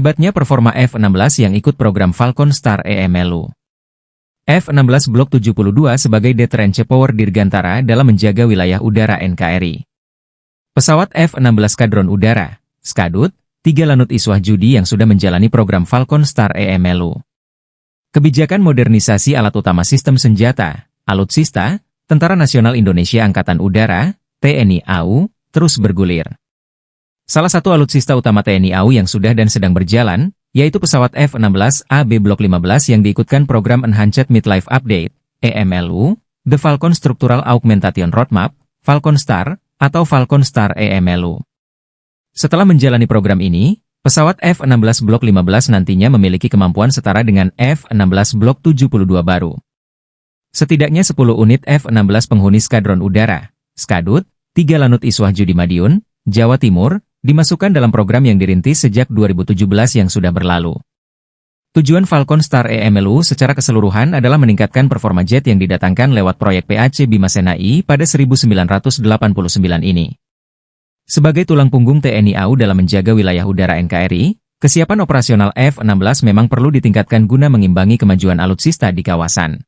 Hebatnya performa F-16 yang ikut program Falcon Star EMLU. F-16 Block 72 sebagai Deterrence Power Dirgantara dalam menjaga wilayah udara NKRI. Pesawat F-16 Skadron Udara, Skadut, 3 Lanut Iswah Judi yang sudah menjalani program Falcon Star EMLU. Kebijakan modernisasi alat utama sistem senjata, Alutsista, Tentara Nasional Indonesia Angkatan Udara, TNI AU, terus bergulir. Salah satu alutsista utama TNI AU yang sudah dan sedang berjalan, yaitu pesawat F-16 AB Block 15 yang diikutkan program Enhanced Midlife Update, EMLU, The Falcon Structural Augmentation Roadmap, Falcon Star, atau Falcon Star EMLU. Setelah menjalani program ini, pesawat F-16 Block 15 nantinya memiliki kemampuan setara dengan F-16 Block 72 baru. Setidaknya 10 unit F-16 penghuni Skadron Udara, Skadut, 3 Lanut Iswah Judi Madiun, Jawa Timur, dimasukkan dalam program yang dirintis sejak 2017 yang sudah berlalu. Tujuan Falcon Star EMLU secara keseluruhan adalah meningkatkan performa jet yang didatangkan lewat proyek PAC Bimasena I pada 1989 ini. Sebagai tulang punggung TNI AU dalam menjaga wilayah udara NKRI, kesiapan operasional F-16 memang perlu ditingkatkan guna mengimbangi kemajuan alutsista di kawasan.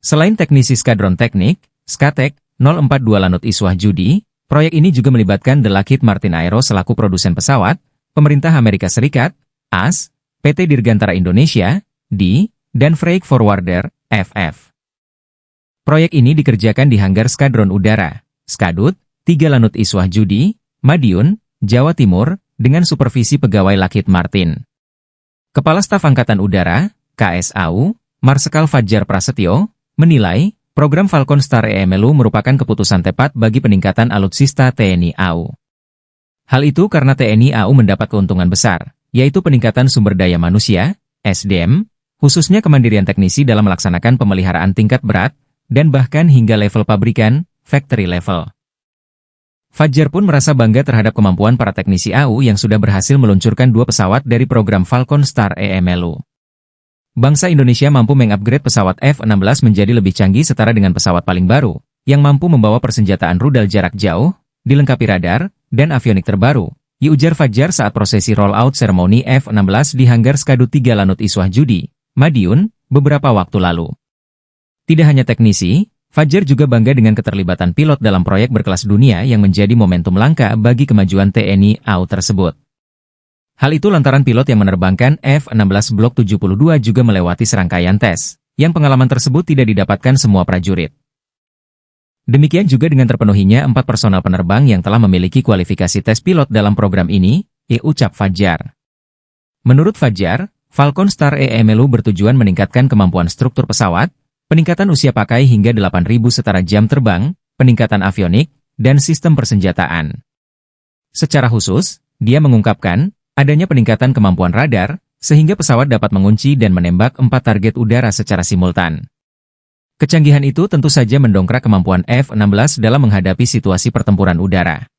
Selain teknisi Skadron Teknik, Skatek, 042 Lanut Iswah Judi, proyek ini juga melibatkan The Lockheed Martin Aero selaku produsen pesawat, pemerintah Amerika Serikat, AS, PT Dirgantara Indonesia, D, dan Freight Forwarder, FF. Proyek ini dikerjakan di hanggar Skadron Udara, Skadut, 3 Lanut Iswah Judi, Madiun, Jawa Timur, dengan supervisi pegawai Lockheed Martin. Kepala Staf Angkatan Udara, KSAU, Marsikal Fajar Prasetyo, menilai, program Falcon Star EMLU merupakan keputusan tepat bagi peningkatan alutsista TNI AU. Hal itu karena TNI AU mendapat keuntungan besar, yaitu peningkatan sumber daya manusia, SDM, khususnya kemandirian teknisi dalam melaksanakan pemeliharaan tingkat berat, dan bahkan hingga level pabrikan, factory level. Fajar pun merasa bangga terhadap kemampuan para teknisi AU yang sudah berhasil meluncurkan 2 pesawat dari program Falcon Star EMLU. Bangsa Indonesia mampu mengupgrade pesawat F-16 menjadi lebih canggih setara dengan pesawat paling baru, yang mampu membawa persenjataan rudal jarak jauh, dilengkapi radar, dan avionik terbaru, ujar Fajar saat prosesi rollout seremoni F-16 di hanggar Skadut 3 Lanut Iswah Judi, Madiun, beberapa waktu lalu. Tidak hanya teknisi, Fajar juga bangga dengan keterlibatan pilot dalam proyek berkelas dunia yang menjadi momentum langka bagi kemajuan TNI AU tersebut. Hal itu lantaran pilot yang menerbangkan F-16 Block 72 juga melewati serangkaian tes, yang pengalaman tersebut tidak didapatkan semua prajurit. Demikian juga dengan terpenuhinya 4 personel penerbang yang telah memiliki kualifikasi tes pilot dalam program ini, ucap Fajar. Menurut Fajar, Falcon Star EMLU bertujuan meningkatkan kemampuan struktur pesawat, peningkatan usia pakai hingga 8.000 setara jam terbang, peningkatan avionik, dan sistem persenjataan. Secara khusus, dia mengungkapkan, adanya peningkatan kemampuan radar, sehingga pesawat dapat mengunci dan menembak 4 target udara secara simultan. Kecanggihan itu tentu saja mendongkrak kemampuan F-16 dalam menghadapi situasi pertempuran udara.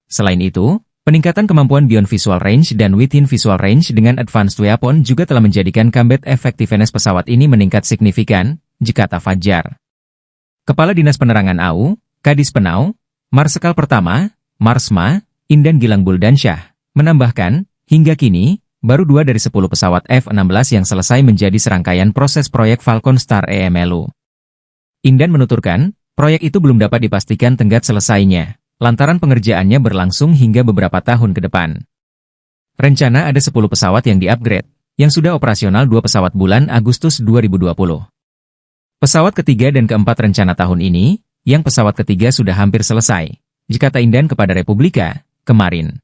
Selain itu, peningkatan kemampuan Beyond Visual Range dan Within Visual Range dengan Advanced Weapon juga telah menjadikan combat effectiveness pesawat ini meningkat signifikan, kata Fajar. Kepala Dinas Penerangan AU, Kadis Penau, Marsikal Pertama, Marsma, Indan Gilang Buldansyah, menambahkan, hingga kini, baru 2 dari 10 pesawat F-16 yang selesai menjadi serangkaian proses proyek Falcon Star EMLU. Indan menuturkan, proyek itu belum dapat dipastikan tenggat selesainya, lantaran pengerjaannya berlangsung hingga beberapa tahun ke depan. Rencana ada 10 pesawat yang di-upgrade, yang sudah operasional 2 pesawat bulan Agustus 2020. Pesawat ketiga dan keempat rencana tahun ini, yang pesawat ketiga sudah hampir selesai, kata Indan kepada Republika, kemarin.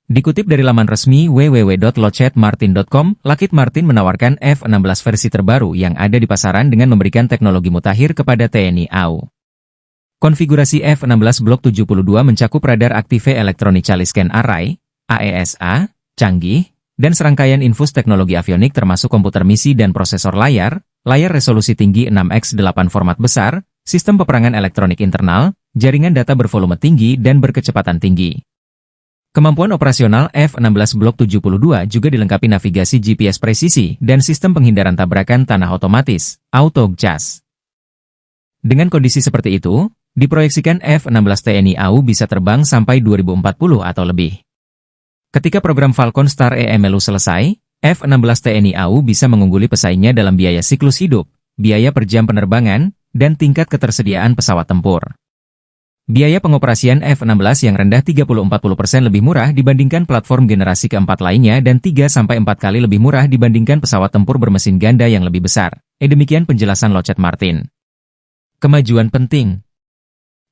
Dikutip dari laman resmi www.lockheedmartin.com, Lockheed Martin menawarkan F-16 versi terbaru yang ada di pasaran dengan memberikan teknologi mutakhir kepada TNI AU. Konfigurasi F-16 Block 72 mencakup radar Active Electronic Chali Scan Array, AESA, canggih, dan serangkaian infus teknologi avionik termasuk komputer misi dan prosesor layar resolusi tinggi 6x8 format besar, sistem peperangan elektronik internal, jaringan data bervolume tinggi dan berkecepatan tinggi. Kemampuan operasional F-16 Block 72 juga dilengkapi navigasi GPS presisi dan sistem penghindaran tabrakan tanah otomatis, AutoGCAS. Dengan kondisi seperti itu, diproyeksikan F-16 TNI AU bisa terbang sampai 2040 atau lebih. Ketika program Falcon Star EMLU selesai, F-16 TNI AU bisa mengungguli pesaingnya dalam biaya siklus hidup, biaya per jam penerbangan, dan tingkat ketersediaan pesawat tempur. Biaya pengoperasian F-16 yang rendah 30-40% lebih murah dibandingkan platform generasi keempat lainnya dan 3-4 kali lebih murah dibandingkan pesawat tempur bermesin ganda yang lebih besar. Demikian penjelasan Lockheed Martin. Kemajuan penting.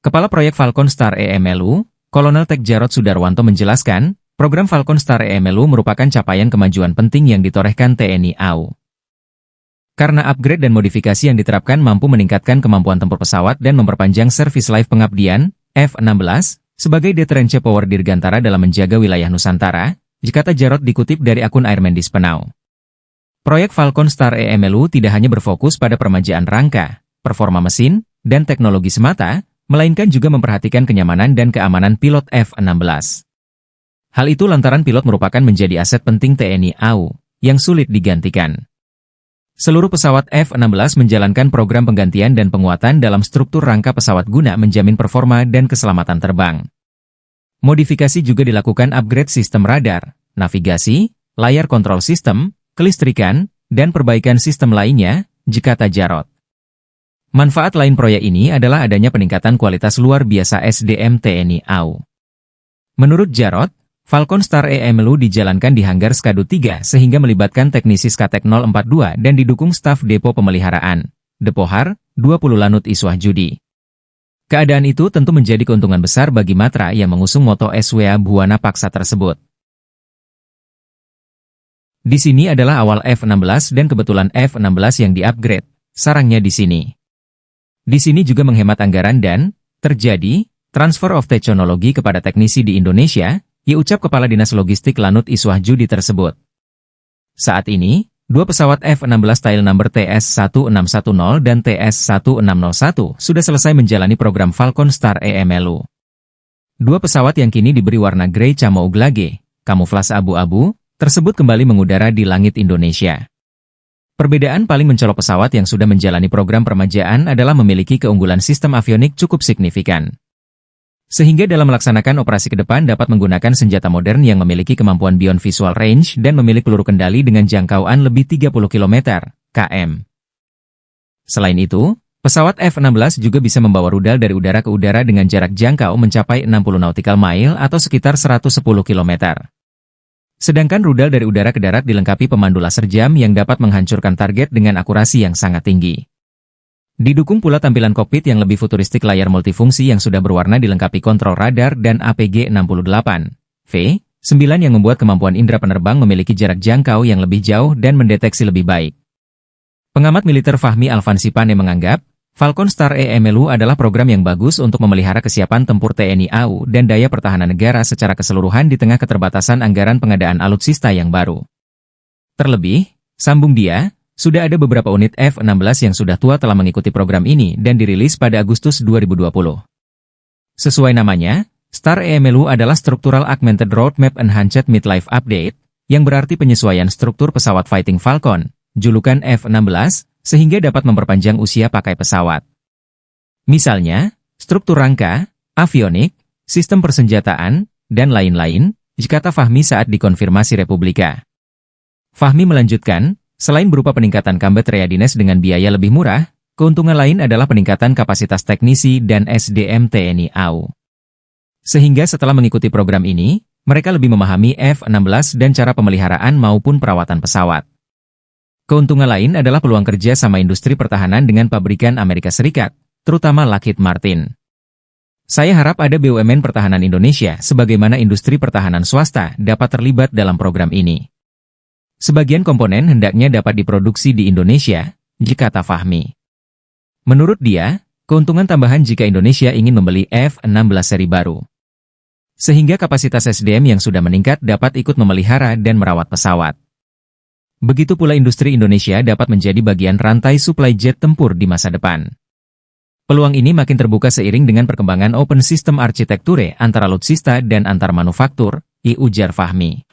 Kepala Proyek Falcon Star EMLU, Kolonel Tek Jarod Sudarwanto menjelaskan, program Falcon Star EMLU merupakan capaian kemajuan penting yang ditorehkan TNI AU. Karena upgrade dan modifikasi yang diterapkan mampu meningkatkan kemampuan tempur pesawat dan memperpanjang service life pengabdian, F-16, sebagai deterrence power Dirgantara dalam menjaga wilayah Nusantara, kata Jarod dikutip dari akun Airman di Spenau. Proyek Falcon Star EMLU tidak hanya berfokus pada permajaan rangka, performa mesin, dan teknologi semata, melainkan juga memperhatikan kenyamanan dan keamanan pilot F-16. Hal itu lantaran pilot merupakan menjadi aset penting TNI AU, yang sulit digantikan. Seluruh pesawat F-16 menjalankan program penggantian dan penguatan dalam struktur rangka pesawat guna menjamin performa dan keselamatan terbang. Modifikasi juga dilakukan upgrade sistem radar, navigasi, layar kontrol sistem, kelistrikan, dan perbaikan sistem lainnya, kata Jarod. Manfaat lain proyek ini adalah adanya peningkatan kualitas luar biasa SDM TNI AU. Menurut Jarod, Falcon Star EMLU dijalankan di hanggar Skadu 3 sehingga melibatkan teknisi Skatek 042 dan didukung staf Depo Pemeliharaan, Depohar, 20 Lanut Iswah Judi. Keadaan itu tentu menjadi keuntungan besar bagi Matra yang mengusung moto SWA Buana Paksa tersebut. Di sini adalah awal F-16 dan kebetulan F-16 yang di-upgrade, sarangnya di sini. Di sini juga menghemat anggaran dan terjadi transfer of technology kepada teknisi di Indonesia, ucap Kepala Dinas Logistik Lanut Iswah Judi tersebut. Saat ini, dua pesawat F-16 tail number TS-1610 dan TS-1601 sudah selesai menjalani program Falcon Star EMLU. Dua pesawat yang kini diberi warna grey camouflage, kamuflase abu-abu, tersebut kembali mengudara di langit Indonesia. Perbedaan paling mencolok pesawat yang sudah menjalani program permajaan adalah memiliki keunggulan sistem avionik cukup signifikan. Sehingga dalam melaksanakan operasi ke depan dapat menggunakan senjata modern yang memiliki kemampuan beyond visual range dan memiliki peluru kendali dengan jangkauan lebih 30 km/km. Selain itu, pesawat F-16 juga bisa membawa rudal dari udara ke udara dengan jarak jangkau mencapai 60 nautical mile atau sekitar 110 km. Sedangkan rudal dari udara ke darat dilengkapi pemandu laser jam yang dapat menghancurkan target dengan akurasi yang sangat tinggi. Didukung pula tampilan kokpit yang lebih futuristik layar multifungsi yang sudah berwarna dilengkapi kontrol radar dan APG-68V9 yang membuat kemampuan indera penerbang memiliki jarak jangkau yang lebih jauh dan mendeteksi lebih baik. Pengamat militer Fahmi Alfansipane menganggap, Falcon Star EMLU adalah program yang bagus untuk memelihara kesiapan tempur TNI AU dan daya pertahanan negara secara keseluruhan di tengah keterbatasan anggaran pengadaan alutsista yang baru. Terlebih, sambung dia, sudah ada beberapa unit F-16 yang sudah tua telah mengikuti program ini dan dirilis pada Agustus 2020. Sesuai namanya, Star EMLU adalah Structural Augmented Roadmap Enhanced Midlife Update, yang berarti penyesuaian struktur pesawat Fighting Falcon, julukan F-16, sehingga dapat memperpanjang usia pakai pesawat. Misalnya, struktur rangka, avionik, sistem persenjataan, dan lain-lain, kata Fahmi saat dikonfirmasi Republika. Fahmi melanjutkan, selain berupa peningkatan combat readiness dengan biaya lebih murah, keuntungan lain adalah peningkatan kapasitas teknisi dan SDM TNI AU. Sehingga setelah mengikuti program ini, mereka lebih memahami F-16 dan cara pemeliharaan maupun perawatan pesawat. Keuntungan lain adalah peluang kerja sama industri pertahanan dengan pabrikan Amerika Serikat, terutama Lockheed Martin. Saya harap ada BUMN pertahanan Indonesia sebagaimana industri pertahanan swasta dapat terlibat dalam program ini. Sebagian komponen hendaknya dapat diproduksi di Indonesia, kata Fahmi. Menurut dia, keuntungan tambahan jika Indonesia ingin membeli F-16 seri baru. Sehingga kapasitas SDM yang sudah meningkat dapat ikut memelihara dan merawat pesawat. Begitu pula industri Indonesia dapat menjadi bagian rantai supply jet tempur di masa depan. Peluang ini makin terbuka seiring dengan perkembangan open system architecture antara alutsista dan antar manufaktur, ujar Fahmi.